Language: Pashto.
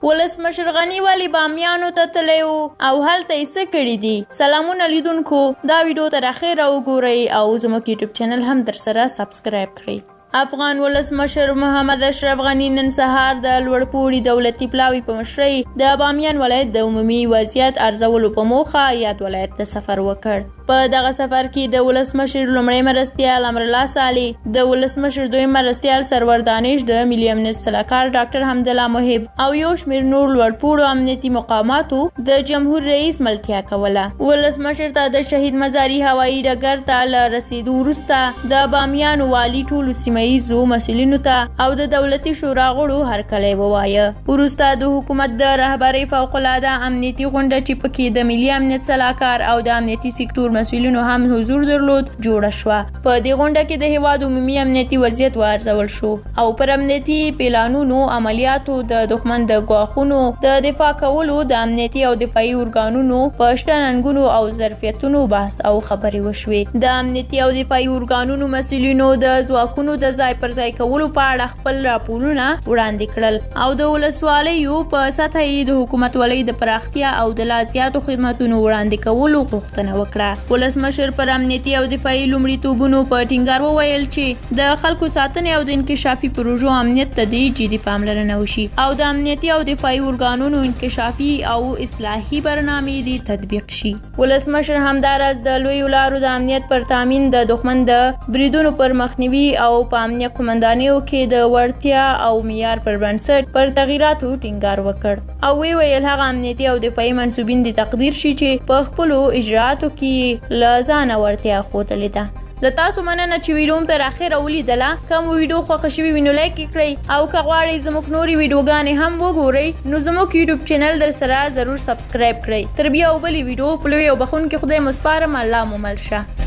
ولسمشر غني ولې بامیانو ته تللی و او هلته یې څه کړي دي؟ سلامونه لیدونکو، دا ویډیو تر اخره وګورئ او زموږ یوټیوب چینل هم درسره سبسکرایب کړئ. افغان ولسمشر محمد اشرف غني نن سهار د لوړپوړي دولتي پلاوي په مشرۍ د بامیان ولایت د عمومي وضعیت ارزولو په موخه یاد ولایت ته سفر وکړ. په دغه سفر کې د ولسمشر لومړی مرستیال امرالله صالح، د ولسمشر دویم مرستیال سرور دانش، د ملي امنیت سلاکار ډاکټر حمدالله محب او یو شمېر نور لوړپوړو امنیتي مقاماتو د جمهور رئیس ملتیا کوله. ولسمشر ته د شهید مزاري هوایي ډګر ته له رسیدو وروسته د بامیان والي ټولو سیمهییزو مسؤلینو ته او د دولتي شورا غړو هرکلی ووایه. وروسته د حکومت د رهبرۍ فوقالعاده امنیتي غونډه چې پکې د ملي امنیت سلاکار او د امنیتي سکتور مسؤلینو هم حضور درلود جوړه شوه. په دې غونډه کې د هیواد عمومي امنیتي وضعیت وارزول شو او پر امنیتي پلانونو، عملیاتو، د دښمن د ګواښونو د دفاع کولو، د امنیتي او دفاعي ارګانونو په شته ننګونو او ظرفیتونو بحث او خبرې وشوې. د امنیتي او دفاعي ارګانونو مسؤلینو د ځواکونو د ځای پر ځای کولو په اړه خپل راپورونه وړاندې کړل او د ولسوالیو په سطحه یې د حکومتولۍ د پراختیا او د لا زیاتو خدمتونو وړاندې کولو غوښتنه وکړه. ولسمشر پر امنیتي او دفاعي لومړیتوبونو په ټینګار وویل چې د خلکو ساتنې او د انکشافي پروژو امنیت ته د جدي پاملرنه وشي او د امنیتي او دفاعي ارګانونو انکشافي او اصلاحي برنامې دې تطبیق شي. ولسمشر همداراز د لویو لارو د امنیت پر تامین، د دښمن د بریدونو پر مخنیوي او په امنیه قومندانیو کې د وړتیا او معیار پر بنسټ پر تغییراتو ټینګار وکړ او ویل هغه امنیتي او دفاعي منصوبین دې تقدیر شي چې په خپلو اجرااتو کې له ځانه وړتیا ښودلې ده. له تاسو مننه چې ویډیو مو تر اخره ولیدله. که مو ویډیو خوښه شوې وي نو لایک یې کړئ او که غواړئ زموږ نورې ویډیوګانې هم وګورئ نو زموږ یوټیوب چینل درسره ضرور سبسکرایب کړئ. تر بیا او بلې ویډیو په لوی او بخښونکي خدای مو سپارم. الله مو مل شه.